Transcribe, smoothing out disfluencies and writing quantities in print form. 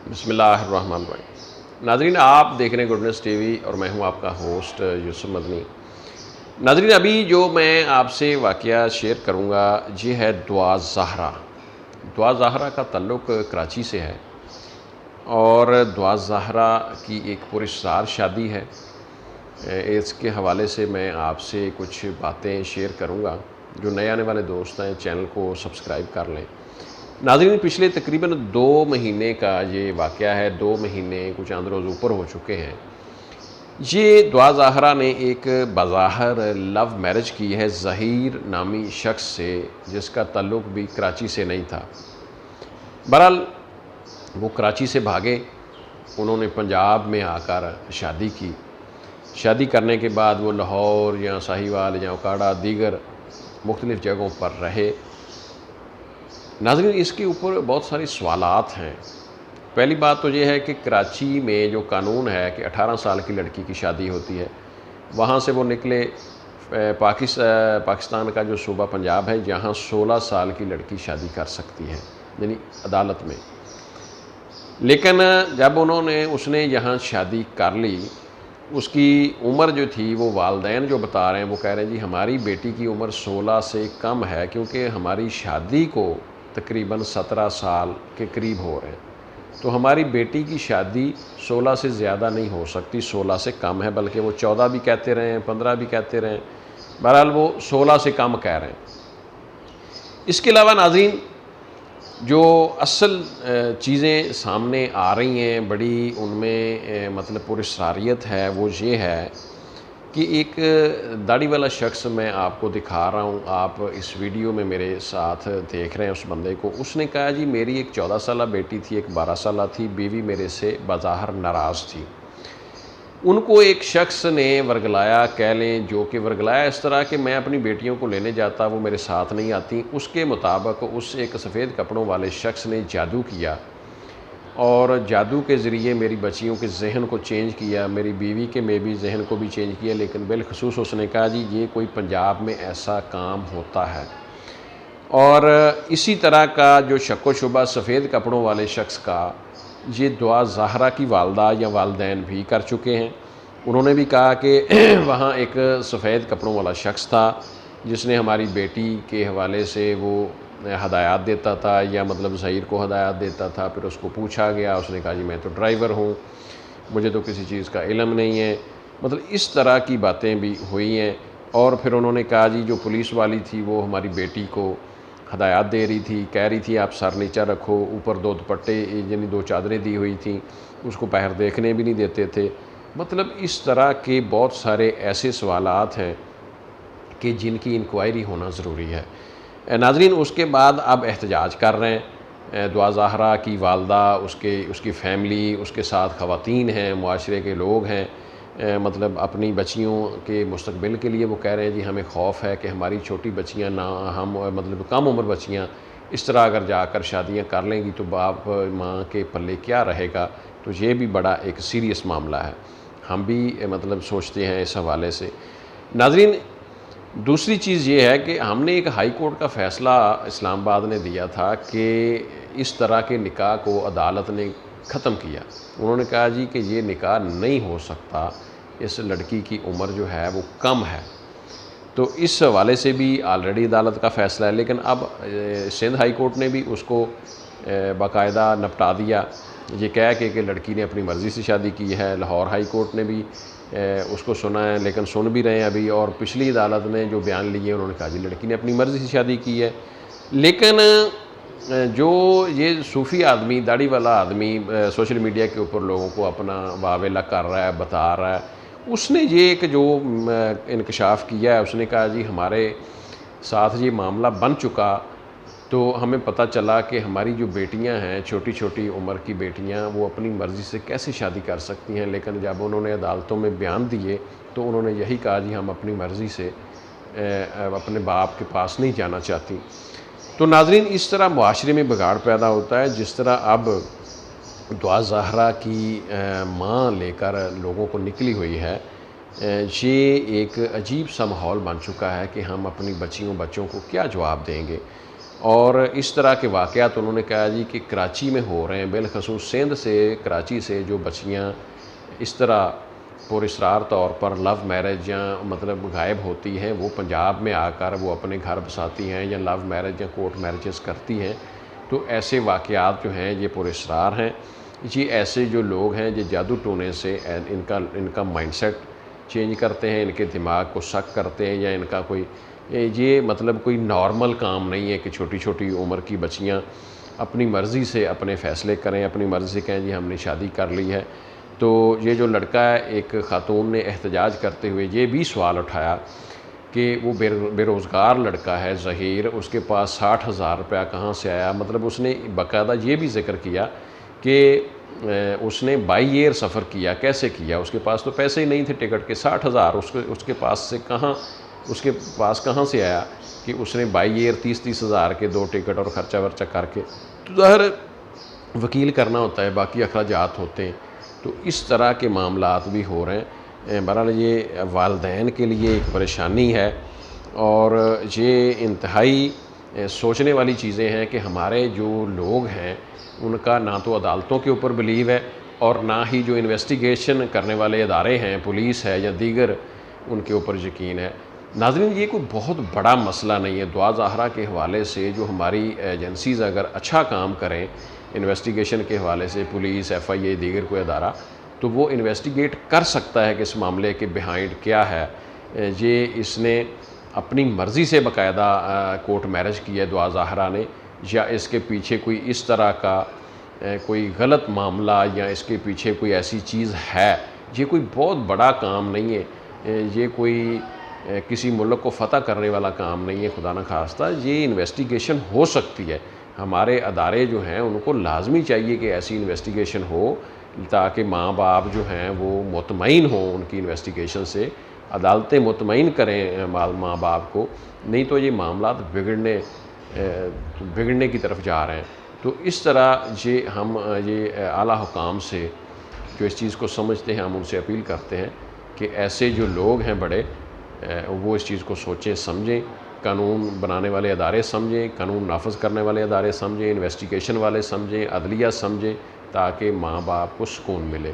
بسم اللہ الرحمن الرحیم۔ ناظرین، آپ دیکھ رہے ہیں گڈ نیوز ٹی وی اور میں ہوں آپ کا ہوسٹ یوسف مدنی۔ ناظرین، ابھی جو میں آپ سے واقعہ شیئر کروں گا یہ ہے دعا زہرا۔ دعا زہرا کا تعلق کراچی سے ہے اور دعا زہرا کی ایک پراسرار شادی ہے۔ اس کے حوالے سے میں آپ سے کچھ باتیں شیئر کروں گا۔ جو نئے آنے والے دوست ہیں چینل کو سبسکرائب کر لیں۔ ناظرین، پچھلے تقریباً 2 مہینے کا یہ واقعہ ہے، 2 مہینے کچھ اندر روز اوپر ہو چکے ہیں۔ یہ دعا زہرا نے ایک بظاہر لو میرج کی ہے ظہیر نامی شخص سے، جس کا تعلق بھی کراچی سے نہیں تھا۔ بہرحال وہ کراچی سے بھاگے، انہوں نے پنجاب میں آ کر شادی کی۔ شادی کرنے کے بعد وہ لاہور یا ساہیوال یا اکاڑا دیگر مختلف جگہوں پر رہے۔ ناظرین، اس کے اوپر بہت سارے سوالات ہیں۔ پہلی بات تو یہ ہے کہ کراچی میں جو قانون ہے کہ 18 سال کی لڑکی کی شادی ہوتی ہے، وہاں سے وہ نکلے پاکستان کا جو صوبہ پنجاب ہے، جہاں 16 سال کی لڑکی شادی کر سکتی ہے، یعنی عدالت میں۔ لیکن جب اس نے یہاں شادی کر لی، اس کی عمر جو تھی، وہ والدین جو بتا رہے ہیں، وہ کہہ رہے ہیں جی ہماری بیٹی کی عمر 16 سے کم ہے، کیونکہ ہماری شادی کو تقریباً 17 سال کے قریب ہو رہے ہیں، تو ہماری بیٹی کی شادی 16 سے زیادہ نہیں ہو سکتی، 16 سے کم ہے، بلکہ وہ 14 بھی کہتے رہے ہیں، 15 بھی کہتے رہے ہیں، بہرحال وہ 16 سے کم کہہ رہے ہیں۔ اس کے علاوہ ناظرین، جو اصل چیزیں سامنے آ رہی ہیں بڑی، ان میں مطلب پراسراریت ہے، وہ یہ ہے کہ ایک داڑھی والا شخص میں آپ کو دکھا رہا ہوں، آپ اس ویڈیو میں میرے ساتھ دیکھ رہے ہیں اس بندے کو۔ اس نے کہا جی میری ایک 14 سالہ بیٹی تھی، ایک 12 سالہ تھی، بیوی میرے سے بظاہر ناراض تھی۔ ان کو ایک شخص نے ورگلایا، کہہ لیں جو کہ ورگلایا اس طرح کہ میں اپنی بیٹیوں کو لینے جاتا، وہ میرے ساتھ نہیں آتی۔ اس کے مطابق اس ایک سفید کپڑوں والے شخص نے جادو کیا اور جادو کے ذریعے میری بچیوں کے ذہن کو چینج کیا، میری بیوی کے میں بھی ذہن کو بھی چینج کیا، لیکن بالخصوص اس نے کہا جی یہ کوئی پنجاب میں ایسا کام ہوتا ہے۔ اور اسی طرح کا جو شک و شبہ سفید کپڑوں والے شخص کا، یہ دعا زہرا کی والدہ یا والدین بھی کر چکے ہیں۔ انہوں نے بھی کہا کہ وہاں ایک سفید کپڑوں والا شخص تھا جس نے ہماری بیٹی کے حوالے سے وہ ہدایات دیتا تھا، یا مطلب ظہیر کو ہدایات دیتا تھا۔ پھر اس کو پوچھا گیا، اس نے کہا جی میں تو ڈرائیور ہوں، مجھے تو کسی چیز کا علم نہیں ہے، مطلب اس طرح کی باتیں بھی ہوئی ہیں۔ اور پھر انہوں نے کہا جی جو پولیس والی تھی وہ ہماری بیٹی کو ہدایات دے رہی تھی، کہہ رہی تھی آپ سر نیچا رکھو، اوپر 2 دوپٹے یعنی 2 چادریں دی ہوئی تھیں، اس کو پیر دیکھنے بھی نہیں دیتے تھے۔ مطلب اس طرح کے بہت سارے ایسے سوالات ہیں کہ جن کی انکوائری ہونا ضروری ہے۔ ناظرین، اس کے بعد اب احتجاج کر رہے ہیں دعا زہرا کی والدہ، اس کی فیملی، اس کے ساتھ خواتین ہیں، معاشرے کے لوگ ہیں، مطلب اپنی بچیوں کے مستقبل کے لیے وہ کہہ رہے ہیں جی ہمیں خوف ہے کہ ہماری چھوٹی بچیاں نہ ہم مطلب کم عمر بچیاں اس طرح اگر جا کر شادیاں کر لیں گی تو باپ ماں کے پلے کیا رہے گا۔ تو یہ بھی بڑا ایک سیریس معاملہ ہے، ہم بھی مطلب سوچتے ہیں اس حوالے سے۔ ناظرین، دوسری چیز یہ ہے کہ ہم نے ایک ہائی کورٹ کا فیصلہ اسلام آباد نے دیا تھا کہ اس طرح کے نکاح کو عدالت نے ختم کیا۔ انہوں نے کہا جی کہ یہ نکاح نہیں ہو سکتا، اس لڑکی کی عمر جو ہے وہ کم ہے۔ تو اس حوالے سے بھی آلریڈی عدالت کا فیصلہ ہے، لیکن اب سندھ ہائی کورٹ نے بھی اس کو باقاعدہ نپٹا دیا، یہ کہہ کے کہ لڑکی نے اپنی مرضی سے شادی کی ہے۔ لاہور ہائی کورٹ نے بھی اس کو سنا ہے، لیکن سن بھی رہے ہیں ابھی، اور پچھلی عدالت نے جو بیان لیے انہوں نے کہا جی لڑکی نے اپنی مرضی سے شادی کی ہے۔ لیکن جو یہ صوفی آدمی، داڑھی والا آدمی سوشل میڈیا کے اوپر لوگوں کو اپنا واویلا کر رہا ہے، بتا رہا ہے، اس نے یہ ایک جو انکشاف کیا ہے، اس نے کہا جی ہمارے ساتھ یہ معاملہ بن چکا، تو ہمیں پتہ چلا کہ ہماری جو بیٹیاں ہیں، چھوٹی چھوٹی عمر کی بیٹیاں، وہ اپنی مرضی سے کیسے شادی کر سکتی ہیں۔ لیکن جب انہوں نے عدالتوں میں بیان دیے تو انہوں نے یہی کہا جی ہم اپنی مرضی سے اپنے باپ کے پاس نہیں جانا چاہتی۔ تو ناظرین، اس طرح معاشرے میں بگاڑ پیدا ہوتا ہے، جس طرح اب دعا زہرا کی ماں لے کر لوگوں کو نکلی ہوئی ہے، یہ ایک عجیب سا ماحول بن چکا ہے کہ ہم اپنی بچیوں بچوں کو کیا جواب دیں گے۔ اور اس طرح کے واقعات انہوں نے کہا جی کہ کراچی میں ہو رہے ہیں، بالخصوص سندھ سے، کراچی سے جو بچیاں اس طرح پراسرار طور پر لو میرج یا مطلب غائب ہوتی ہیں، وہ پنجاب میں آ کر وہ اپنے گھر بساتی ہیں یا لو میرج یا کورٹ میرجز کرتی ہیں، تو ایسے واقعات جو ہیں یہ پراسرار ہیں۔ یہ ایسے جو لوگ ہیں یہ جادو ٹونے سے ان کا مائنڈ سیٹ چینج کرتے ہیں، ان کے دماغ کو سک کرتے ہیں، یا ان کا کوئی یہ مطلب کوئی نارمل کام نہیں ہے کہ چھوٹی چھوٹی عمر کی بچیاں اپنی مرضی سے اپنے فیصلے کریں، اپنی مرضی سے کہیں جی ہم نے شادی کر لی ہے۔ تو یہ جو لڑکا ہے، ایک خاتون نے احتجاج کرتے ہوئے یہ بھی سوال اٹھایا کہ وہ بے روزگار لڑکا ہے ظہیر، اس کے پاس 60,000 روپیہ کہاں سے آیا؟ مطلب اس نے باقاعدہ یہ بھی ذکر کیا کہ اس نے بائی ایئر سفر کیا، کیسے کیا؟ اس کے پاس تو پیسے ہی نہیں تھے ٹکٹ کے، 60,000 اس کے پاس کہاں سے آیا کہ اس نے بائی ایئر 30,000 کے 2 ٹکٹ اور خرچہ ورچہ کر کے، تو ظاہر وکیل کرنا ہوتا ہے، باقی اخراجات ہوتے ہیں، تو اس طرح کے معاملات بھی ہو رہے ہیں۔ بہرحال یہ والدین کے لیے ایک پریشانی ہے، اور یہ انتہائی سوچنے والی چیزیں ہیں کہ ہمارے جو لوگ ہیں ان کا نہ تو عدالتوں کے اوپر بلیو ہے، اور نہ ہی جو انویسٹیگیشن کرنے والے ادارے ہیں، پولیس ہے یا دیگر، ان کے اوپر یقین ہے۔ ناظرین، یہ کوئی بہت بڑا مسئلہ نہیں ہے۔ دعا ظاہرہ کے حوالے سے جو ہماری ایجنسیز اگر اچھا کام کریں انویسٹیگیشن کے حوالے سے، پولیس، ایف آئی اے، دیگر کوئی ادارہ، تو وہ انویسٹیگیٹ کر سکتا ہے کہ اس معاملے کے بیہائنڈ کیا ہے۔ یہ اس نے اپنی مرضی سے باقاعدہ کورٹ میرج کی ہے دعا ظاہرہ نے، یا اس کے پیچھے کوئی اس طرح کا کوئی غلط معاملہ، یا اس کے پیچھے کوئی ایسی چیز ہے؟ یہ کوئی بہت بڑا کام نہیں ہے، یہ کوئی کسی ملک کو فتح کرنے والا کام نہیں ہے، خدا نخواستہ یہ انویسٹیگیشن ہو سکتی ہے۔ ہمارے ادارے جو ہیں ان کو لازمی چاہیے کہ ایسی انویسٹیگیشن ہو، تاکہ ماں باپ جو ہیں وہ مطمئن ہوں ان کی انویسٹیگیشن سے، عدالتیں مطمئن کریں ماں باپ کو، نہیں تو یہ معاملات بگڑنے کی طرف جا رہے ہیں۔ تو اس طرح ہم اعلیٰ حکام سے جو اس چیز کو سمجھتے ہیں، ہم ان سے اپیل کرتے ہیں کہ ایسے جو لوگ ہیں بڑے، وہ اس چیز کو سوچیں سمجھیں، قانون بنانے والے ادارے سمجھیں، قانون نافذ کرنے والے ادارے سمجھیں، انویسٹیگیشن والے سمجھیں، عدلیہ سمجھیں، تاکہ ماں باپ کو سکون ملے۔